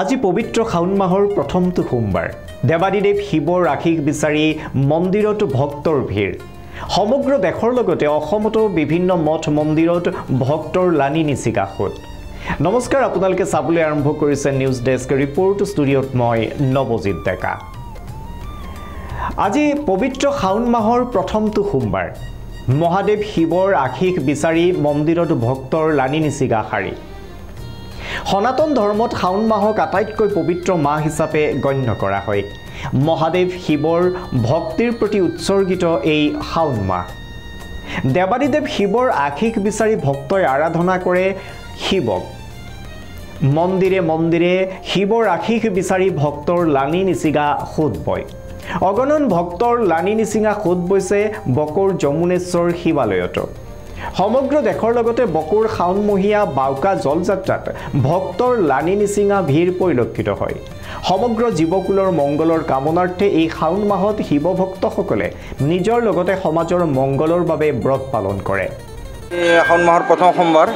আজি পবিত্ৰ শাওন মাহৰ প্ৰথমটো সোমবাৰ দেৱাদিদেৱ শিৱৰ আশীষ বিচাৰি মন্দিৰত ভক্তৰ ভিৰ সমগ্ৰ দেশৰ লগতে অসমতো বিভিন্ন মঠ মন্দিৰত ভক্তৰ লানি নিচিগা হ'ল নমস্কাৰ আপোনালোকে চাবলৈ আৰম্ভ কৰিছে নিউজ ডেস্ক ৰিপোৰ্ট ষ্টুডিঅ'ত মই নৱজিত ডেকা আজি পবিত্ৰ শাওন মাহৰ প্ৰথমটো সোমবাৰ মহাদেৱ শিৱৰ আশীষ বিচাৰি মন্দিৰত ভক্তৰ লানি নিচিগা শাৰী সনাতন ধৰ্মত শাওন মাহক আটাইতকৈ পবিত্ৰ মাহ হিচাপে গণ্য কৰা হয় মহাদেৱ শিৱৰ ভক্তিৰ প্ৰতি উৎসৰ্গিত এই শাওন মাহ দেৱাদিদেৱ শিৱৰ আশীষ বিচাৰি ভক্তই আৰাধনা কৰে শিৱক মন্দিৰে মন্দিৰে শিৱৰ আশীষ বিচাৰি ভক্তৰ লানি নিচিগা খোদ বয় অগণন ভক্তৰ লানি নিচিগা খোদ বৈছে বকৰ যমুনেশ্বৰ শিৱালয়ত সমগ্ৰ দেশৰ লগতে বকৰ শাওনমহীয়া বাউকা জলযাত্ৰাত ভক্তৰ লানি নিচিঙা ভিৰ পৰিলক্ষিত হয় সমগ্ৰ জীৱকুলৰ মংগলৰ কামনাৰ্থে এই শাওন মাহত শিৱ ভক্তসকলে নিজৰ লগতে সমাজৰ মংগলৰ বাবে ব্ৰত পালন কৰে শাওন মাহৰ প্ৰথম সোমবাৰ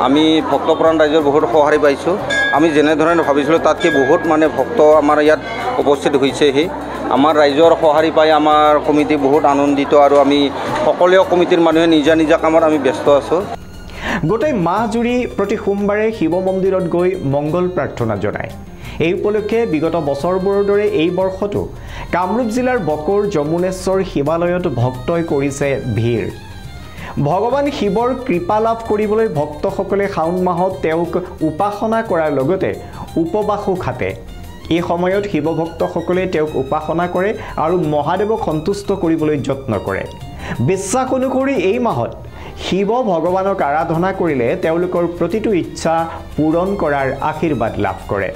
আমি ভক্তপ্ৰাণ ৰাইজৰ বহুত সঁহাৰি পাইছোঁ আমি যেনেধৰণে ভাবিছিলোঁ তাতকৈ বহুত ভক্ত আমাৰ ইয়াত উপস্থিত হৈছেহি আমাৰ ৰাইজৰ সঁহাৰি পাই আমাৰ কমিটি বহুত আনন্দিত আৰু আমি সকলো কমিটিৰ মানুহে নিজা নিজা কামত আমি ব্যস্ত আছোঁ গোটেই মাহ জুৰি প্ৰতি সোমবাৰে শিৱ মন্দিৰত গৈ মংগল প্ৰাৰ্থনা জনায় এই উপলক্ষে বিগত বছৰবোৰৰ দৰে এই বৰ্ষতো কামৰূপ জিলাৰ বকৰ যমুনেশ্বৰ শিৱালয়ত ভক্তই কৰিছে ভিৰ ভগৱান শিৱৰ কৃপা লাভ কৰিবলৈ ভক্তসকলে শাওন মাহত তেওঁক উপাসনা কৰাৰ লগতে উপবাসো খাটে এই সময়ত শিৱ ভক্তসকলে তেওঁক উপাসনা কৰে আৰু মহাদেৱক সন্তুষ্ট কৰিবলৈ যত্ন কৰে বিশ্বাস অনুসৰি এই মাহত শিৱ ভগৱানক আৰাধনা কৰিলে তেওঁলোকৰ প্ৰতিটো ইচ্ছা পূৰণ কৰাৰ আশীৰ্বাদ লাভ কৰে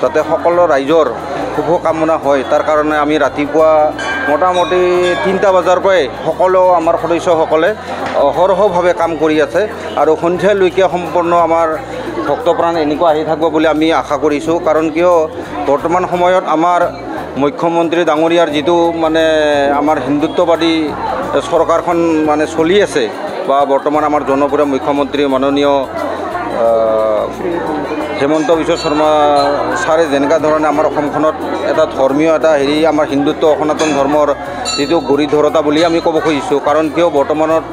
যাতে সকলো ৰাইজৰ শুভ কামনা হয় তাৰ কাৰণে আমি ৰাতিপুৱা মোটামুটি 3টা বজাৰ পৰাই সকলো আমাৰ সদস্যসকলে অহৰহভাৱে কাম কৰি আছে আৰু সন্ধিয়ালৈকে সম্পূৰ্ণ আমাৰ ভক্তপ্ৰাণ এনেকুৱা আহি থাকিব বুলি আমি আশা কৰিছোঁ কাৰণ কিয় বৰ্তমান সময়ত আমাৰ মুখ্যমন্ত্ৰী ডাঙৰীয়াৰ যিটো আমাৰ হিন্দুত্ববাদী চৰকাৰখন চলি আছে বা বৰ্তমান আমাৰ জনপ্ৰিয় মুখ্যমন্ত্ৰী মাননীয় হেমন্ত বিশ্ব শৰ্মা ছাৰে যেনেকুৱা ধৰণে আমাৰ অসমখনত এটা ধৰ্মীয় এটা আমাৰ হিন্দুত্ব সনাতন ধৰ্মৰ যিটো গৰিধৰতা বুলি আমি ক'ব খুজিছোঁ কাৰণ কিয় বৰ্তমানত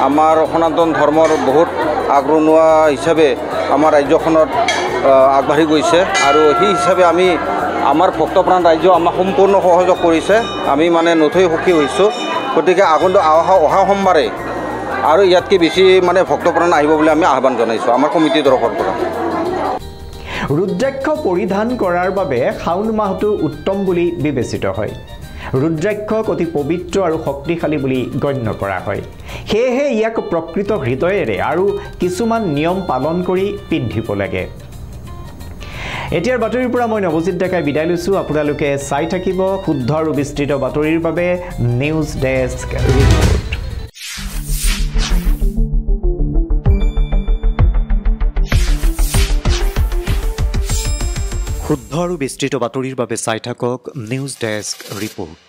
আমাৰ সনাতন ধৰ্মৰ বহুত আগৰণুৱা হিচাপে আমাৰ ৰাজ্যখনত আগবাঢ়ি গৈছে আৰু সেই হিচাপে আমি আমাৰ ভক্তপ্ৰাণ ৰাজ্য আমাক সম্পূৰ্ণ সহযোগ কৰিছে আমি নথৈ সুখী হৈছোঁ গতিকে অহা সোমবাৰে আৰু ইয়াতকৈ বেছি ভক্তপ্ৰাণ আহিব বুলি আমি আহ্বান জনাইছোঁ আমাৰ কমিটিৰ তৰফৰ পৰা ৰুদ্ৰাক্ষ পৰিধান কৰাৰ বাবে শাওন মাহটো উত্তম বুলি বিবেচিত হয় ৰুদ্ৰাক্ষক অতি পবিত্ৰ আৰু শক্তিশালী বুলি গণ্য কৰা হয় সেয়েহে ইয়াক প্ৰকৃত হৃদয়েৰে আৰু কিছুমান নিয়ম পালন কৰি পিন্ধিব লাগে এতিয়াৰ বাতৰিৰ পৰা মই নৱজিত ডেকাই বিদায় লৈছোঁ আপোনালোকে চাই থাকিব শুদ্ধ আৰু বিস্তৃত বাতৰিৰ বাবে নিউজ ডেস্ক ৰিপোৰ্ট শুদ্ধ আৰু বিস্তৃত বাতৰিৰ বাবে চাই থাকক নিউজ ডেস্ক ৰিপোৰ্ট